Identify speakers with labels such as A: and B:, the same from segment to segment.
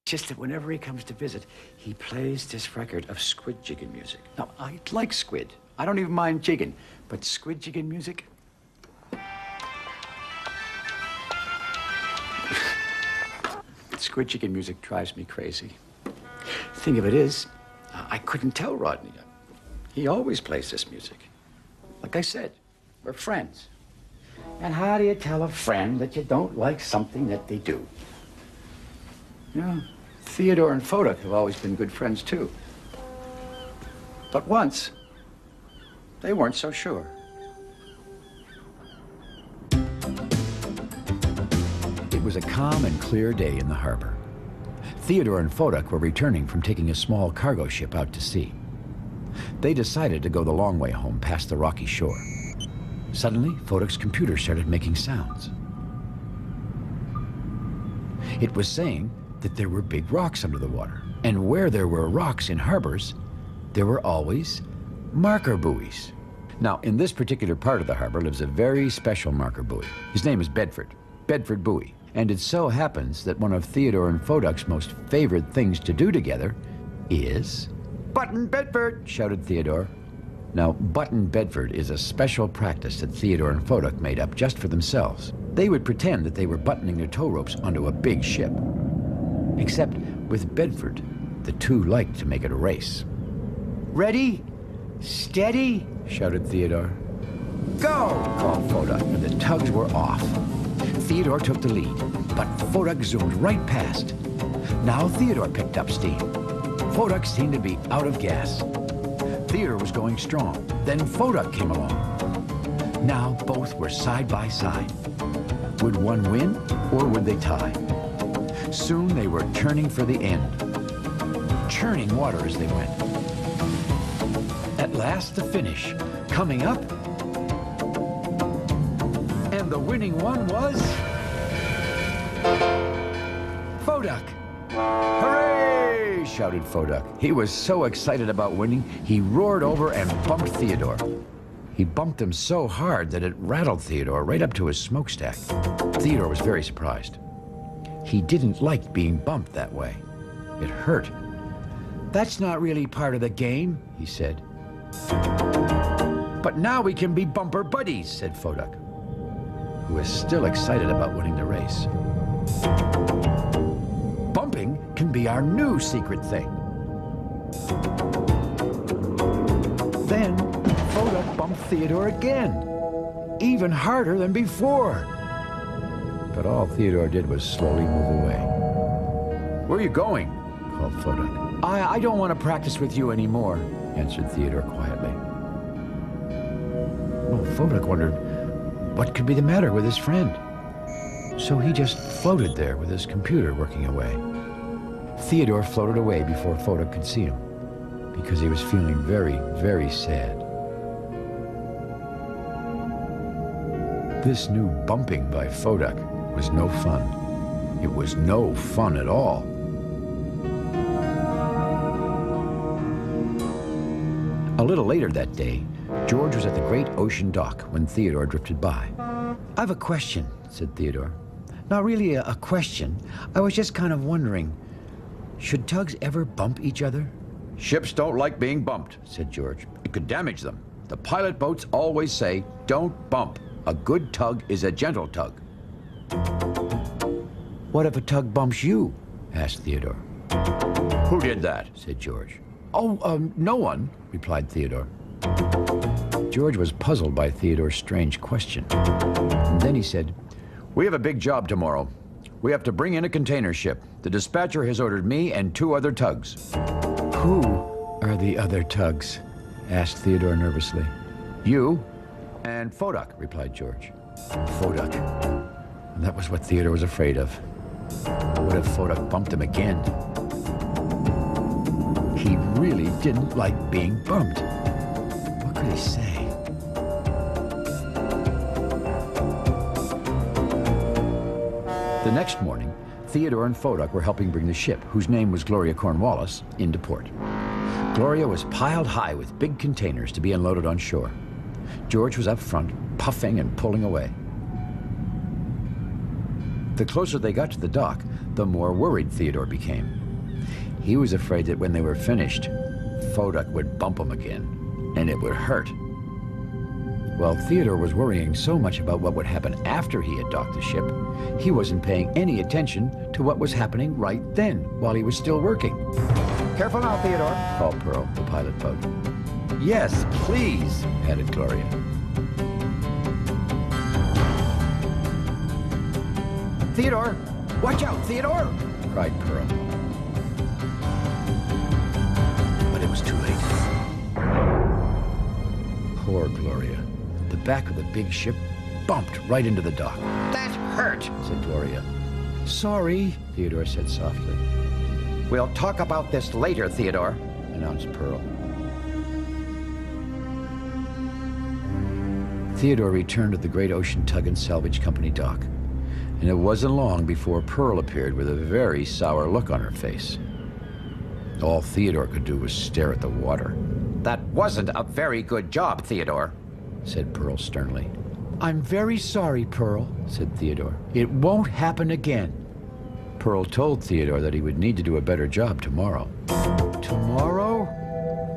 A: Just that whenever he comes to visit, he plays this record of squid jigging music. Now, I like squid. I don't even mind jigging, but squid jigging music? Squid jigging music drives me crazy. Thing of it is, I couldn't tell Rodney. He always plays this music. Like I said, we're friends. And how do you tell a friend that you don't like something that they do? You know, Theodore and Fodak have always been good friends, too. But once, they weren't so sure. It was a calm and clear day in the harbor. Theodore and Fodak were returning from taking a small cargo ship out to sea. They decided to go the long way home past the rocky shore. Suddenly, Fodak's computer started making sounds. It was saying that there were big rocks under the water, and where there were rocks in harbors, there were always marker buoys. Now, in this particular part of the harbor lives a very special marker buoy. His name is Bedford Buoy. And it so happens that one of Theodore and Fodak's most favorite things to do together is... "Button Bedford!" shouted Theodore. Now, Button Bedford is a special practice that Theodore and Fodak made up just for themselves. They would pretend that they were buttoning their tow ropes onto a big ship. Except with Bedford, the two liked to make it a race. "Ready? Steady!" shouted Theodore. "Go!" called Fodak, and the tugs were off. Theodore took the lead, but Fodak zoomed right past. Now Theodore picked up steam. Fodak seemed to be out of gas. Theodore was going strong. Then Fodak came along. Now both were side by side. Would one win, or would they tie? Soon they were turning for the end, churning water as they went. At last, the finish, coming up, and the winning one was... Fodak! "Hooray!" shouted Fodak. He was so excited about winning, he roared over and bumped Theodore. He bumped him so hard that it rattled Theodore right up to his smokestack. Theodore was very surprised. He didn't like being bumped that way. It hurt. "That's not really part of the game," he said. "But now we can be bumper buddies," said Fodak, who was still excited about winning the race. "Bumping can be our new secret thing." Then Fodak bumped Theodore again, even harder than before. But all Theodore did was slowly move away. "Where are you going?" called Fodak. I don't want to practice with you anymore," answered Theodore quietly. Well, Fodak wondered what could be the matter with his friend. So he just floated there with his computer working away. Theodore floated away before Fodak could see him, because he was feeling very, very sad. This new bumping by Fodak was no fun. It was no fun at all. A little later that day, George was at the great ocean dock when Theodore drifted by. "I have a question," said Theodore. "Not really a question. I was just kind of wondering, should tugs ever bump each other?" "Ships don't like being bumped," said George. "It could damage them. The pilot boats always say, don't bump. A good tug is a gentle tug." "What if a tug bumps you?" asked Theodore. "Who did that?" said George. No one," replied Theodore. George was puzzled by Theodore's strange question. And then he said, "We have a big job tomorrow. We have to bring in a container ship. The dispatcher has ordered me and 2 other tugs." "Who are the other tugs?" asked Theodore nervously. "You and Fodak," replied George. Fodak. That was what Theodore was afraid of. What if Fodak bumped him again? He really didn't like being bumped. What could he say? The next morning, Theodore and Fodak were helping bring the ship, whose name was Gloria Cornwallis, into port. Gloria was piled high with big containers to be unloaded on shore. George was up front, puffing and pulling away. The closer they got to the dock, the more worried Theodore became. He was afraid that when they were finished, Foduck would bump him again, and it would hurt. While Theodore was worrying so much about what would happen after he had docked the ship, he wasn't paying any attention to what was happening right then, while he was still working.
B: Careful now, Theodore,
A: called Pearl, the pilot boat. Yes, please, added Gloria.
B: Theodore! Watch out, Theodore!
A: Cried Pearl. But it was too late. Poor Gloria. The back of the big ship bumped right into the dock.
B: That hurt,
A: said Gloria. Sorry, Theodore said softly.
B: We'll talk about this later, Theodore,
A: announced Pearl. Theodore returned to the Great Ocean Tug and Salvage Company dock, and it wasn't long before Pearl appeared with a very sour look on her face. All Theodore could do was stare at the water.
B: That wasn't a very good job, Theodore,
A: said Pearl sternly.
C: I'm very sorry, Pearl,
A: said Theodore.
C: It won't happen again.
A: Pearl told Theodore that he would need to do a better job tomorrow.
C: Tomorrow?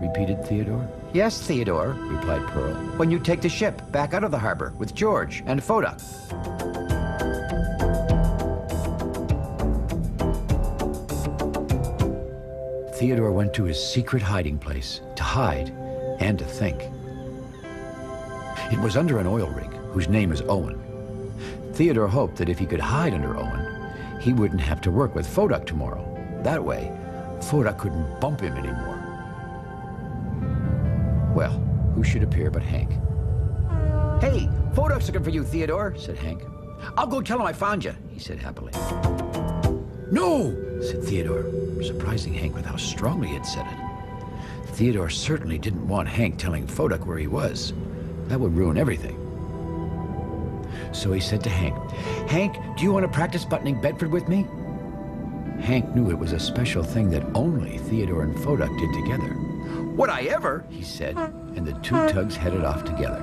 A: Repeated Theodore.
B: Yes, Theodore,
A: replied Pearl.
B: When you take the ship back out of the harbor with George and Foduck.
A: Theodore went to his secret hiding place to hide and to think. It was under an oil rig whose name is Owen. Theodore hoped that if he could hide under Owen, he wouldn't have to work with Foduck tomorrow. That way, Foduck couldn't bump him anymore. Well, who should appear but Hank?
B: Hey, Foduck's looking for you, Theodore,
A: said Hank.
B: I'll go tell him I found you,
A: he said happily. No, said Theodore, surprising Hank with how strongly he had said it. Theodore certainly didn't want Hank telling Foduck where he was. That would ruin everything. So he said to Hank, Hank, do you want to practice buttoning Bedford with me? Hank knew it was a special thing that only Theodore and Foduck did together.
B: Would I ever?
A: He said, and the two tugs headed off together.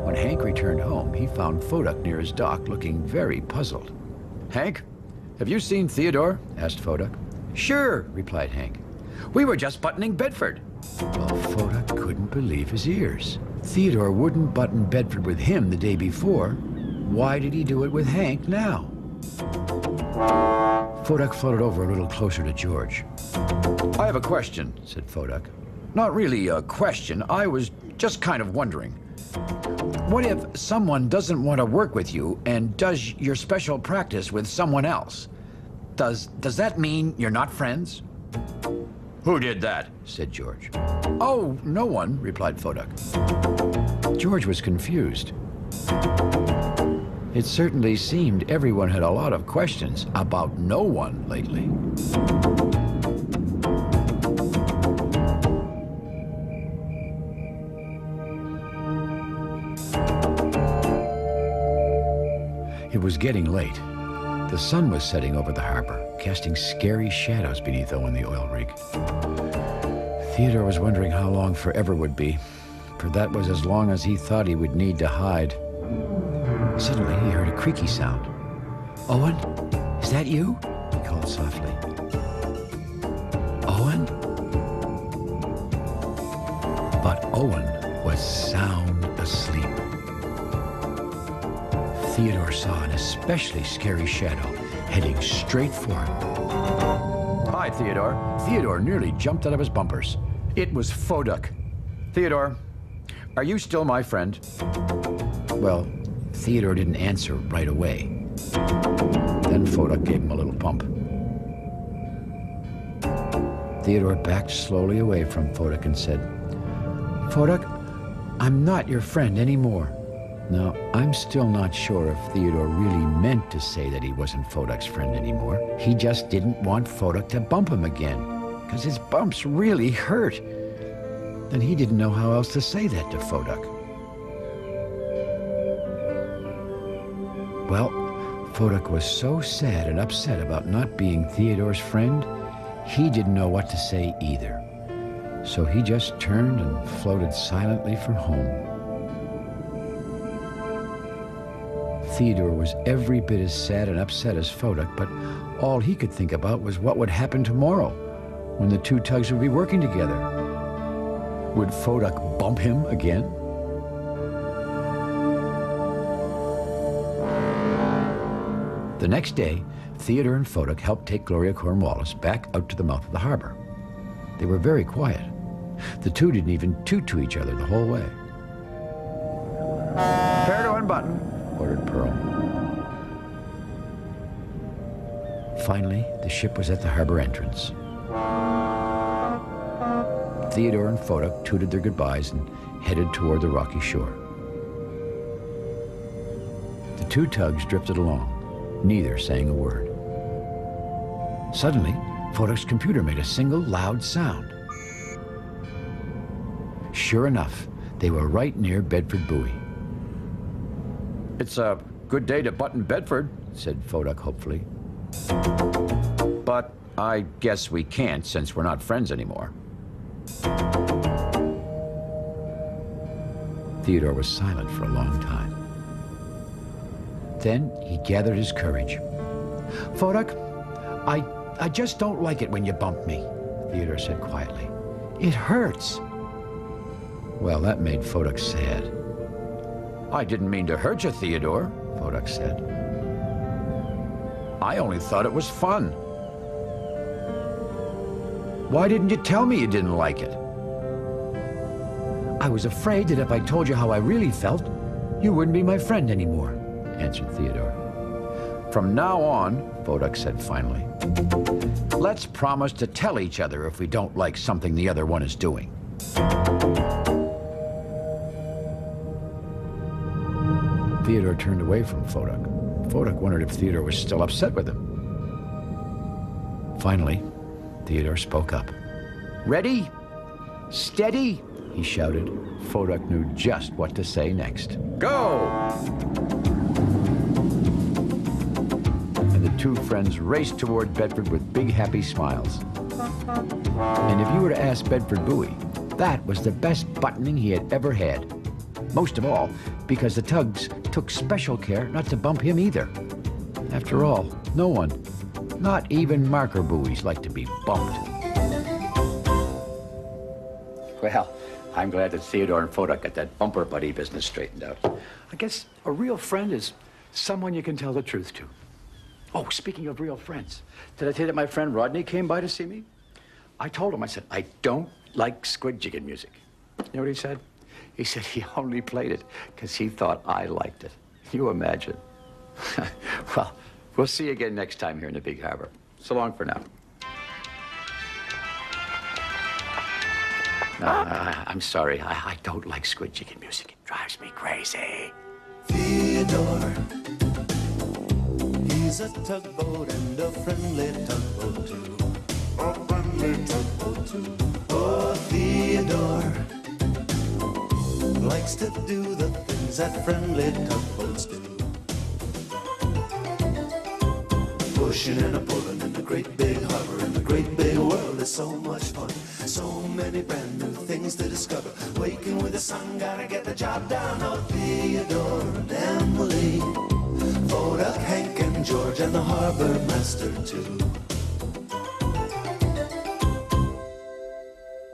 A: When Hank returned home, he found Foduck near his dock looking very puzzled. Hank, have you seen Theodore? Asked Foduck.
B: Sure,
A: replied Hank.
B: We were just buttoning Bedford.
A: Well, Foduck couldn't believe his ears. Theodore wouldn't button Bedford with him the day before. Why did he do it with Hank now? Foduck floated over a little closer to George.
B: I have a question, said Foduck. Not really a question, I was just kind of wondering. What if someone doesn't want to work with you and does your special practice with someone else? Does that mean you're not friends?
A: Who did that? Said George.
B: Oh, no one, replied Foduck.
A: George was confused. It certainly seemed everyone had a lot of questions about no one lately. It was getting late. The sun was setting over the harbor, casting scary shadows beneath Owen the oil rig. Theodore was wondering how long forever would be, for that was as long as he thought he would need to hide. Suddenly, he heard a creaky sound. Owen, is that you? He called softly. Owen? But Owen was sound asleep. Theodore saw an especially scary shadow heading straight for him.
B: Hi, Theodore.
A: Theodore nearly jumped out of his bumpers.
B: It was Foduck. Theodore, are you still my friend?
A: Well, Theodore didn't answer right away. Then Foduck gave him a little pump. Theodore backed slowly away from Foduck and said, Foduck, I'm not your friend anymore. Now, I'm still not sure if Theodore really meant to say that he wasn't Foduck's friend anymore. He just didn't want Foduck to bump him again, because his bumps really hurt. And he didn't know how else to say that to Foduck. Well, Foduck was so sad and upset about not being Theodore's friend, he didn't know what to say either. So he just turned and floated silently for home. Theodore was every bit as sad and upset as Foduck, but all he could think about was what would happen tomorrow when the two tugs would be working together. Would Foduck bump him again? The next day, Theodore and Foduck helped take Gloria Cornwallis back out to the mouth of the harbor. They were very quiet. The two didn't even toot to each other the whole way.
B: Prepare to unbutton,
A: ordered Pearl. Finally, the ship was at the harbor entrance. Theodore and Foduck tooted their goodbyes and headed toward the rocky shore. The two tugs drifted along, neither saying a word. Suddenly, Foduck's computer made a single loud sound. Sure enough, they were right near Bedford Buoy.
B: It's a good day to button Bedford,
A: said Foduck hopefully.
B: but I guess we can't since we're not friends anymore.
A: Theodore was silent for a long time. Then he gathered his courage. Foduck, I just don't like it when you bump me, Theodore said quietly. It hurts. Well, that made Foduck sad.
B: I didn't mean to hurt you, Theodore,
A: Foduck said.
B: I only thought it was fun. Why didn't you tell me you didn't like it?
A: I was afraid that if I told you how I really felt, you wouldn't be my friend anymore, answered Theodore.
B: From now on,
A: Foduck said finally,
B: let's promise to tell each other if we don't like something the other one is doing.
A: Theodore turned away from Foduck. Foduck wondered if Theodore was still upset with him. Finally, Theodore spoke up.
B: Ready? Steady?
A: He shouted. Foduck knew just what to say next.
B: Go!
A: And the two friends raced toward Bedford with big, happy smiles. And if you were to ask Bedford Buoy, that was the best buttoning he had ever had. Most of all, because the tugs took special care not to bump him either. After all, no one, not even marker buoys, like to be bumped.
D: Well, I'm glad that Theodore and Foduck got that bumper buddy business straightened out.
C: I guess a real friend is someone you can tell the truth to. Oh, speaking of real friends, did I tell you that my friend Rodney came by to see me? I told him, I said, I don't like squid jigging music. You know what he said? He said he only played it because he thought I liked it. You imagine. Well, we'll see you again next time here in the Big Harbour. So long for now. No, I'm sorry. I don't like squid jigging music. It drives me crazy.
E: Theodore, he's a tugboat and a friendly tugboat too. A friendly tugboat too. Oh, Theodore likes to do the things that friendly tugboats do. Pushing and a pulling in the great big harbor, in the great big world is so much fun. So many brand new things to discover. Waking with the sun, gotta get the job done. Oh, Theodore and Emily, Foduck, Hank and George, and the Harbourmaster too.